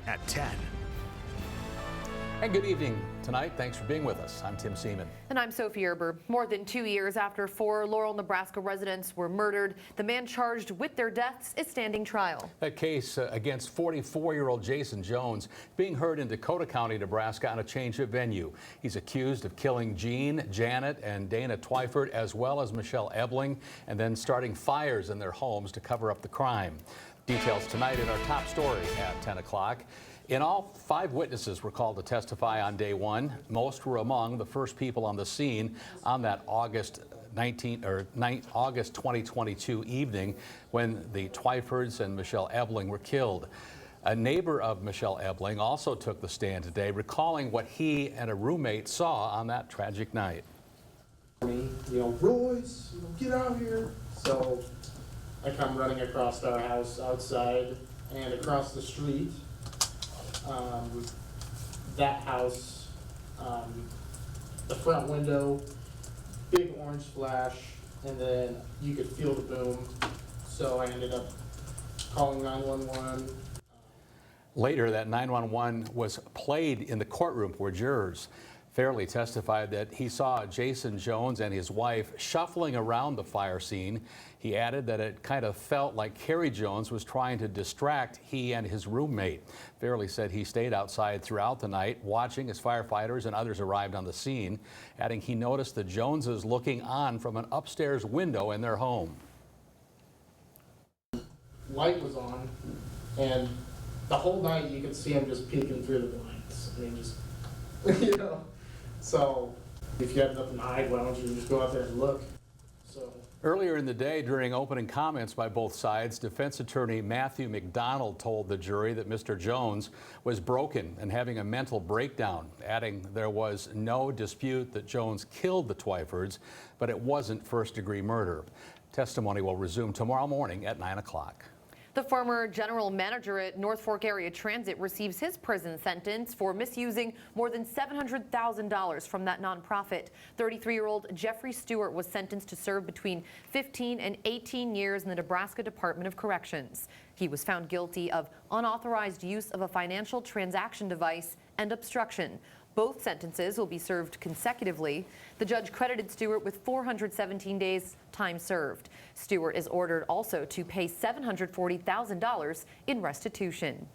at 10. And good evening tonight. Thanks for being with us. I'm Tim Seaman. And I'm Sophie Erber. More than 2 years after 4 Laurel, Nebraska residents were murdered, the man charged with their deaths is standing trial. That case against 44-year-old Jason Jones being heard in Dakota County, Nebraska on a change of venue. He's accused of killing Jean, Janet, and Dana Twyford, as well as Michelle Ebling, and then starting fires in their homes to cover up the crime. Details tonight in our top story at 10 o'clock. In all, 5 witnesses were called to testify on day 1. Most were among the first people on the scene on that August 2022 evening when the Twyfords and Michelle Ebling were killed. A neighbor of Michelle Ebling also took the stand today, recalling what he and a roommate saw on that tragic night. Royce, get out here. So I come running across our house outside and across the street. That house, the front window, big orange flash, and then you could feel the boom. So I ended up calling 911. Later, that 911 was played in the courtroom where jurors. Fairley testified that he saw Jason Jones and his wife shuffling around the fire scene. He added that it kind of felt like Carrie Jones was trying to distract he and his roommate. Fairley said he stayed outside throughout the night, watching as firefighters and others arrived on the scene, adding he noticed the Joneses looking on from an upstairs window in their home. Light was on, and the whole night you could see him just peeking through the blinds. I mean, just, So if you have nothing to hide, why don't you just go out there and look? Earlier in the day, during opening comments by both sides, defense attorney Matthew McDonald told the jury that Mr. Jones was broken and having a mental breakdown, adding there was no dispute that Jones killed the Twyfords, but it wasn't first-degree murder. Testimony will resume tomorrow morning at 9 o'clock. The former general manager at North Fork Area Transit receives his prison sentence for misusing more than $700,000 from that nonprofit. 33-year-old Jeffrey Stewart was sentenced to serve between 15 and 18 years in the Nebraska Department of Corrections. He was found guilty of unauthorized use of a financial transaction device and obstruction. Both sentences will be served consecutively. The judge credited Stewart with 417 days time served. Stewart is ordered also to pay $740,000 in restitution.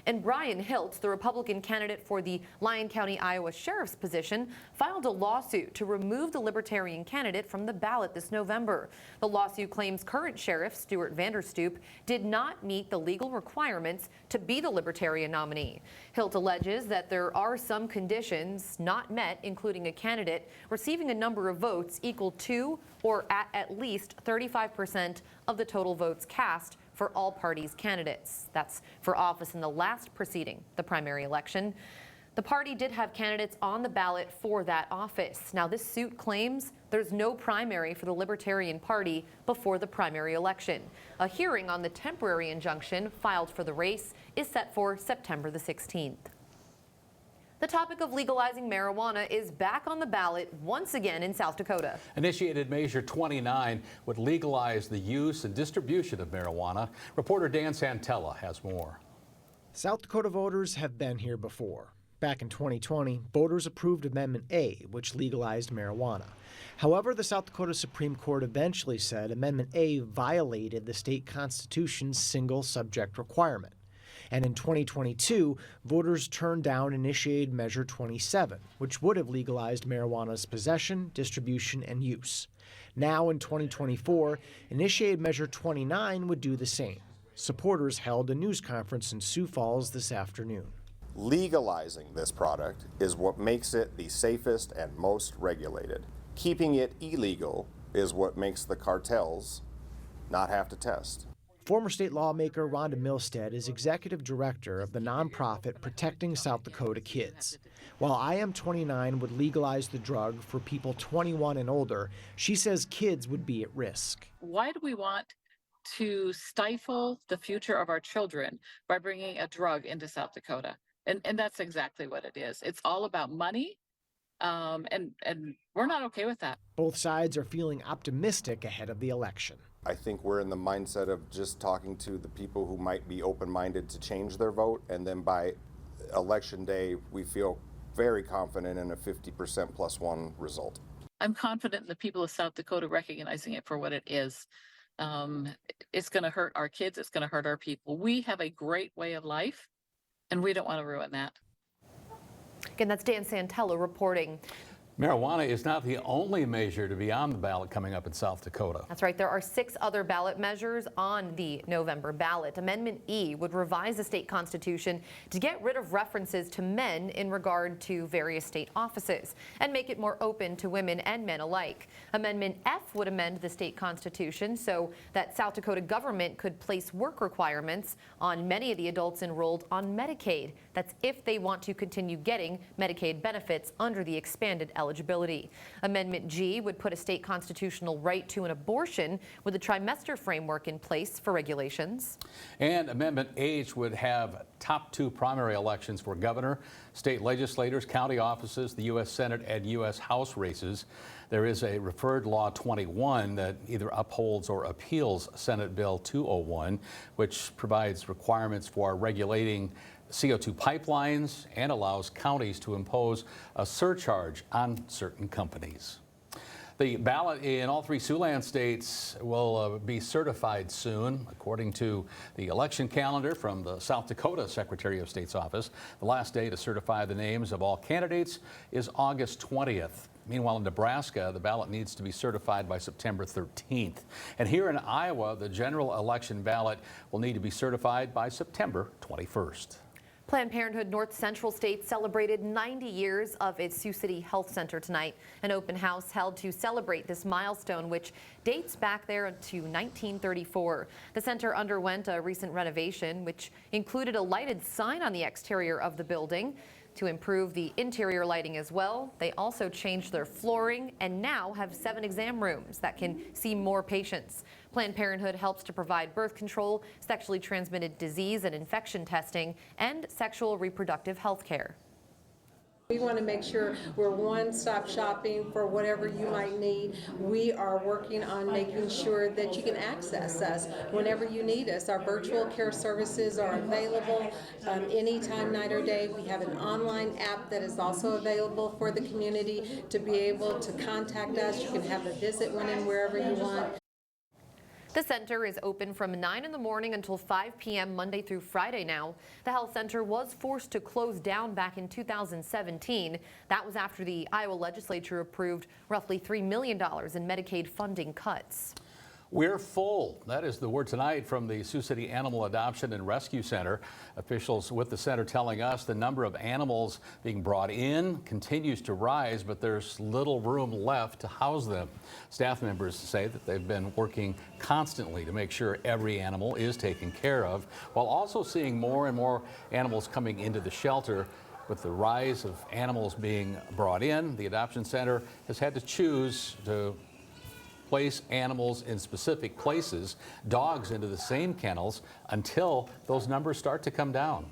And Brian Hilt, the Republican candidate for the Lyon County, Iowa sheriff's position, filed a lawsuit to remove the Libertarian candidate from the ballot this November. The lawsuit claims current sheriff Stuart Vanderstoop did not meet the legal requirements to be the Libertarian nominee. Hilt alleges that there are some conditions not met, including a candidate receiving a number of votes equal to or at least 35% of the total votes cast for all parties' candidates. That's for office in the last preceding the primary election. The party did have candidates on the ballot for that office. Now, this suit claims there's no primary for the Libertarian Party before the primary election. A hearing on the temporary injunction filed for the race is set for September the 16th. The topic of legalizing marijuana is back on the ballot once again in South Dakota. Initiated Measure 29 would legalize the use and distribution of marijuana. Reporter Dan Santella has more. South Dakota voters have been here before. Back in 2020, voters approved Amendment A, which legalized marijuana. However, the South Dakota Supreme Court eventually said Amendment A violated the state constitution's single subject requirement. And in 2022, voters turned down Initiated Measure 27, which would have legalized marijuana's possession, distribution, and use. Now in 2024, Initiated Measure 29 would do the same. Supporters held a news conference in Sioux Falls this afternoon. Legalizing this product is what makes it the safest and most regulated. Keeping it illegal is what makes the cartels not have to test. Former state lawmaker Rhonda Milstead is executive director of the nonprofit Protecting South Dakota Kids. While IM29 would legalize the drug for people 21 and older, she says kids would be at risk. Why do we want to stifle the future of our children by bringing a drug into South Dakota? And that's exactly what it is. It's all about money, and we're not okay with that. Both sides are feeling optimistic ahead of the election. I think we're in the mindset of just talking to the people who might be open-minded to change their vote, and then by election day, we feel very confident in a 50% +1 result. I'm confident in the people of South Dakota recognizing it for what it is. It's going to hurt our kids. It's going to hurt our people. We have a great way of life, and we don't want to ruin that. Again, that's Dan Santello reporting. Marijuana is not the only measure to be on the ballot coming up in South Dakota. That's right. There are 6 other ballot measures on the November ballot. Amendment E would revise the state constitution to get rid of references to men in regard to various state offices and make it more open to women and men alike. Amendment F would amend the state constitution so that South Dakota government could place work requirements on many of the adults enrolled on Medicaid. That's if they want to continue getting Medicaid benefits under the expanded eligibility. Amendment G would put a state constitutional right to an abortion with a trimester framework in place for regulations. And Amendment H would have top 2 primary elections for governor, state legislators, county offices, the U.S. Senate and U.S. House races. There is a referred Law 21 that either upholds or appeals Senate Bill 201, which provides requirements for regulating CO2 pipelines and allows counties to impose a surcharge on certain companies. The ballot in all 3 Siouxland states will be certified soon, according to the election calendar from the South Dakota Secretary of State's office. The last day to certify the names of all candidates is August 20th. Meanwhile, in Nebraska, the ballot needs to be certified by September 13th. And here in Iowa, the general election ballot will need to be certified by September 21st. Planned Parenthood North Central State celebrated 90 years of its Sioux City Health Center tonight. An open house held to celebrate this milestone, which dates back there to 1934. The center underwent a recent renovation, which included a lighted sign on the exterior of the building. To improve the interior lighting as well, they also changed their flooring and now have 7 exam rooms that can see more patients. Planned Parenthood helps to provide birth control, sexually transmitted disease and infection testing, and sexual reproductive health care. We want to make sure we're one-stop shopping for whatever you might need. We are working on making sure that you can access us whenever you need us. Our virtual care services are available anytime, night or day. We have an online app that is also available for the community to be able to contact us. You can have a visit when and wherever you want. The center is open from 9 in the morning until 5 p.m. Monday through Friday now. The health center was forced to close down back in 2017. That was after the Iowa legislature approved roughly $3 million in Medicaid funding cuts. We're full. That is the word tonight from the Sioux City Animal Adoption and Rescue Center. Officials with the center telling us the number of animals being brought in continues to rise, but there's little room left to house them. Staff members say that they've been working constantly to make sure every animal is taken care of, while also seeing more and more animals coming into the shelter. With the rise of animals being brought in, the adoption center has had to choose to place animals in specific places, dogs into the same kennels, until those numbers start to come down.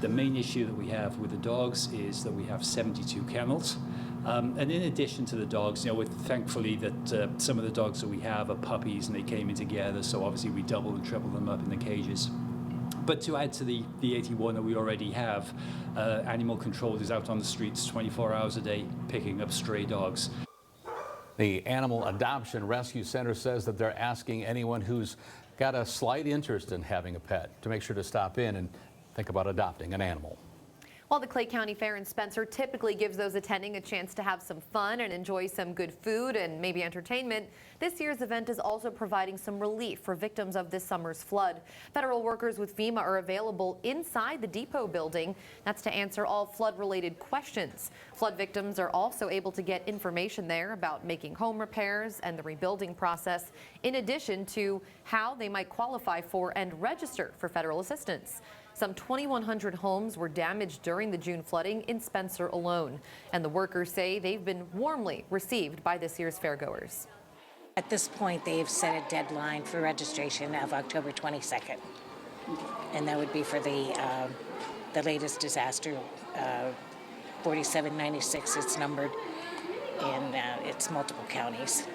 The main issue that we have with the dogs is that we have 72 kennels. And in addition to the dogs, thankfully that some of the dogs that we have are puppies and they came in together, so obviously we double and triple them up in the cages. But to add to the 81 that we already have, animal control is out on the streets 24 hours a day picking up stray dogs. The Animal Adoption Rescue Center says that they're asking anyone who's got a slight interest in having a pet to make sure to stop in and think about adopting an animal. While the Clay County Fair in Spencer typically gives those attending a chance to have some fun and enjoy some good food and maybe entertainment, this year's event is also providing some relief for victims of this summer's flood. Federal workers with FEMA are available inside the depot building. That's to answer all flood-related questions. Flood victims are also able to get information there about making home repairs and the rebuilding process, in addition to how they might qualify for and register for federal assistance. Some 2,100 homes were damaged during the June flooding in Spencer alone, and the workers say they've been warmly received by this year's fairgoers. At this point, they've set a deadline for registration of October 22nd, and that would be for the latest disaster, 4796. It's numbered, and it's multiple counties.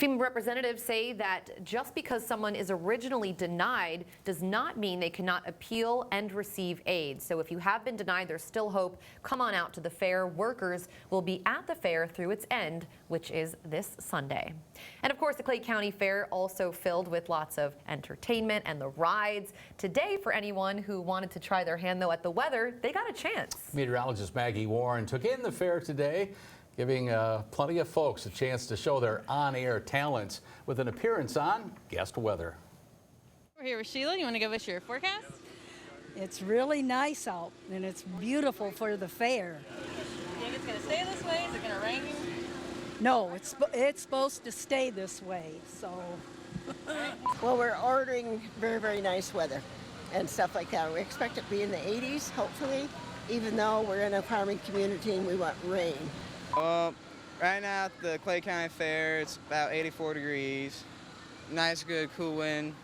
FEMA representatives say that just because someone is originally denied does not mean they cannot appeal and receive aid. So if you have been denied, there's still hope. Come on out to the fair. Workers will be at the fair through its end, which is this Sunday. And of course, the Clay County Fair also filled with lots of entertainment and the rides. Today, for anyone who wanted to try their hand, though, at the weather, they got a chance. Meteorologist Maggie Warren took in the fair today, giving plenty of folks a chance to show their on-air talents with an appearance on Guest Weather. We're here with Sheila. You want to give us your forecast? It's really nice out, and it's beautiful for the fair. You think it's going to stay this way? Is it going to rain? No, it's supposed to stay this way, so. Well, we're ordering very, very nice weather and stuff like that. We expect it to be in the 80s, hopefully, even though we're in a farming community and we want rain. Right now at the Clay County Fair, it's about 84 degrees. Nice, good, cool wind.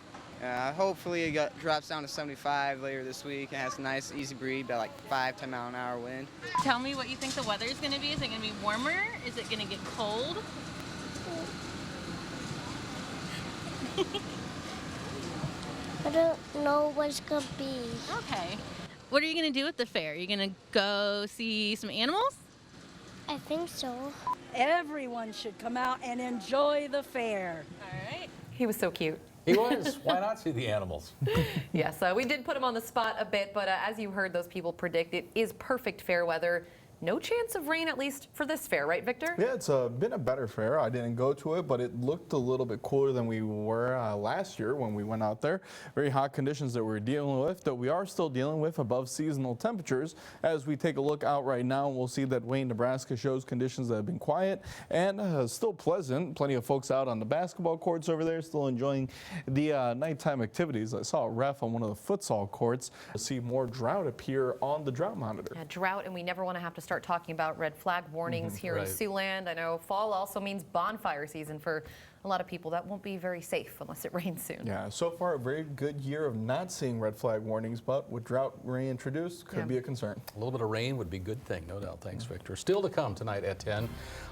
Hopefully it drops down to 75 later this week and has a nice, easy breeze, about like 5-10 mile an hour wind. Tell me what you think the weather is going to be. Is it going to be warmer? Is it going to get cold? I don't know what it's going to be. Okay. What are you going to do at the fair? Are you going to go see some animals? I think so. Everyone should come out and enjoy the fair. All right. He was so cute. He was. Why not see the animals? Yes, we did put him on the spot a bit, but as you heard those people predict, it is perfect fair weather. No chance of rain, at least for this fair, right, Victor? Yeah, it's been a better fair. I didn't go to it, but it looked a little bit cooler than we were last year when we went out there. Very hot conditions that we're dealing with, that we are still dealing with above seasonal temperatures. As we take a look out right now, we'll see that Wayne, Nebraska shows conditions that have been quiet and still pleasant. Plenty of folks out on the basketball courts over there still enjoying the nighttime activities. I saw a ref on one of the futsal courts. We'll see more drought appear on the drought monitor. Yeah, drought, and we never want to have to start talking about red flag warnings here in Siouxland. I know fall also means bonfire season for a lot of people. That won't be very safe unless it rains soon. Yeah, so far a very good year of not seeing red flag warnings, but with drought reintroduced, could be a concern. A little bit of rain would be a good thing, no doubt. Thanks, Victor. Still to come tonight at 10.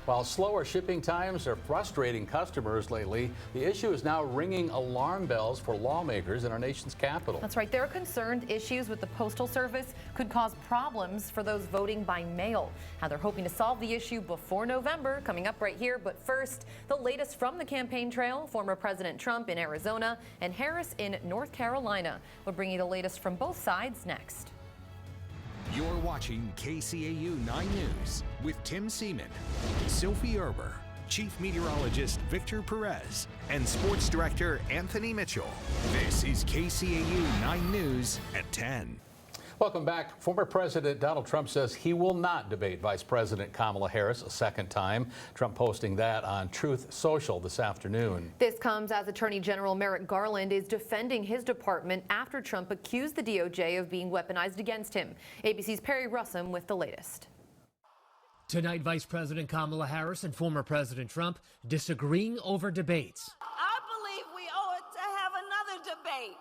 While slower shipping times are frustrating customers lately, the issue is now ringing alarm bells for lawmakers in our nation's capital. That's right. They're concerned issues with the Postal Service could cause problems for those voting by mail. How they're hoping to solve the issue before November, coming up right here. But first, the latest from the campaign trail. Former President Trump in Arizona and Harris in North Carolina. We'll bring you the latest from both sides next. You're watching KCAU 9 News with Tim Seaman, Sophie Erber, Chief Meteorologist Victor Perez, and Sports Director Anthony Mitchell. This is KCAU 9 News at 10. Welcome back. Former President Donald Trump says he will not debate Vice President Kamala Harris a second time. Trump posting that on Truth Social this afternoon. This comes as Attorney General Merrick Garland is defending his department after Trump accused the DOJ of being weaponized against him. ABC's Perry Russum with the latest. Tonight, Vice President Kamala Harris and former President Trump disagreeing over debates. I believe we owe it to have another debate.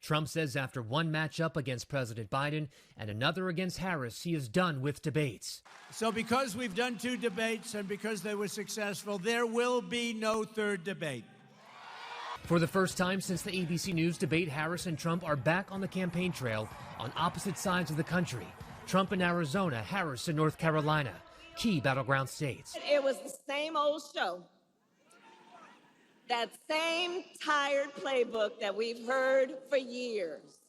Trump says after one matchup against President Biden and another against Harris, he is done with debates. So because we've done 2 debates and because they were successful, there will be no third debate. For the first time since the ABC News debate, Harris and Trump are back on the campaign trail on opposite sides of the country. Trump in Arizona, Harris in North Carolina, key battleground states. It was the same old show. That same tired playbook that we've heard for years,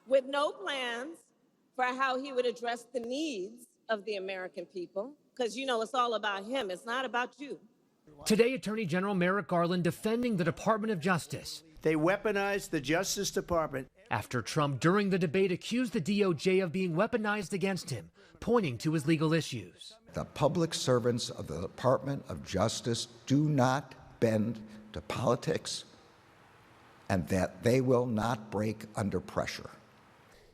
with no plans for how he would address the needs of the American people, because you know it's all about him, it's not about you. Today, Attorney General Merrick Garland defending the Department of Justice. They weaponized the Justice Department. After Trump, during the debate, accused the DOJ of being weaponized against him, pointing to his legal issues. The public servants of the Department of Justice do not bend to politics, and that they will not break under pressure.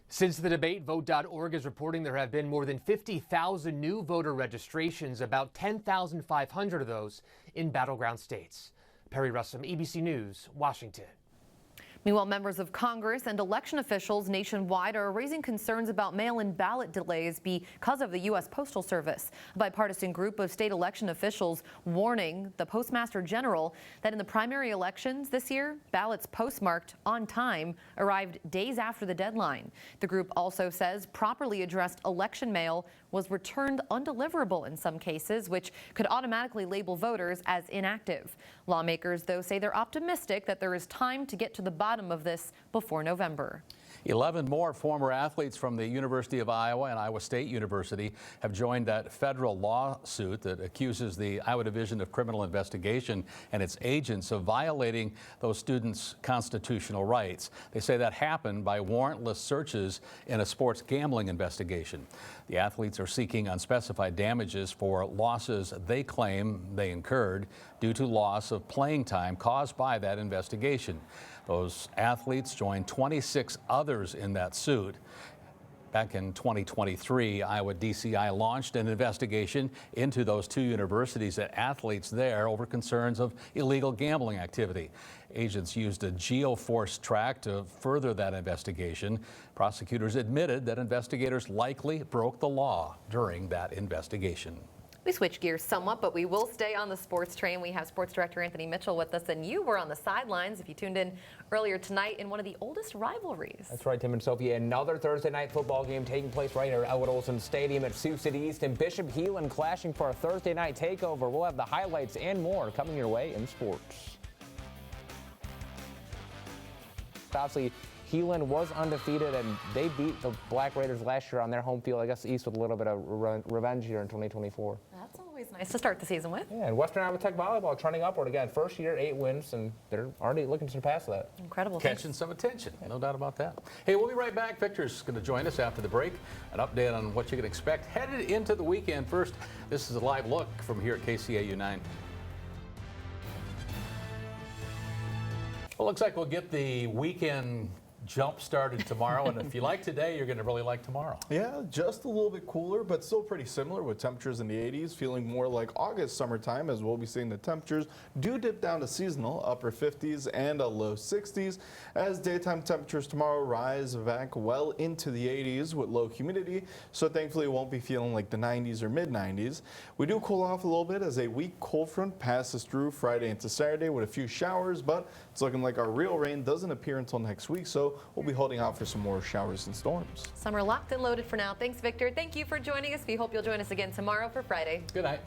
Since the debate, Vote.org is reporting there have been more than 50,000 new voter registrations, about 10,500 of those in battleground states. Perry Russum, ABC News, Washington. Meanwhile, members of Congress and election officials nationwide are raising concerns about mail-in ballot delays because of the U.S. Postal Service. A bipartisan group of state election officials warning the Postmaster General that in the primary elections this year, ballots postmarked on time arrived days after the deadline. The group also says properly addressed election mail was returned undeliverable in some cases, which could automatically label voters as inactive. Lawmakers, though, say they're optimistic that there is time to get to the bottom of this before November. 11 more former athletes from the University of Iowa and Iowa State University have joined that federal lawsuit that accuses the Iowa Division of Criminal Investigation and its agents of violating those students' constitutional rights. They say that happened by warrantless searches in a sports gambling investigation. The athletes are seeking unspecified damages for losses they claim they incurred due to loss of playing time caused by that investigation. Those athletes joined 26 others in that suit. Back in 2023, Iowa DCI launched an investigation into those two universities and athletes there over concerns of illegal gambling activity. Agents used a geoforce track to further that investigation. Prosecutors admitted that investigators likely broke the law during that investigation. We switch gears somewhat, but we will stay on the sports train. We have sports director Anthony Mitchell with us, and you were on the sidelines if you tuned in earlier tonight in one of the oldest rivalries. That's right, Tim and Sophie. Another Thursday night football game taking place right here at Elwood Olson Stadium at Sioux City East and Bishop Heelan clashing for a Thursday night takeover. We'll have the highlights and more coming your way in sports. Obviously, Heelan was undefeated, and they beat the Black Raiders last year on their home field. I guess East with a little bit of revenge here in 2024. That's always nice to start the season with. Yeah, and Western Iowa Tech volleyball trending upward again. First year, 8 wins, and they're already looking to surpass that. Incredible. Catching some attention, no doubt about that. Hey, we'll be right back. Victor's going to join us after the break. An update on what you can expect headed into the weekend. First, this is a live look from here at KCAU 9. Well, looks like we'll get the weekend jump started tomorrow, and if you like today, you're going to really like tomorrow. Yeah, just a little bit cooler, but still pretty similar with temperatures in the 80s, feeling more like August summertime, as we'll be seeing the temperatures do dip down to seasonal upper 50s and a low 60s, as daytime temperatures tomorrow rise back well into the 80s with low humidity, so thankfully it won't be feeling like the 90s or mid 90s. We do cool off a little bit as a weak cold front passes through Friday into Saturday with a few showers, but it's looking like our real rain doesn't appear until next week, so we'll be holding out for some more showers and storms. Summer locked and loaded for now. Thanks, Victor. Thank you for joining us. We hope you'll join us again tomorrow for Friday. Good night.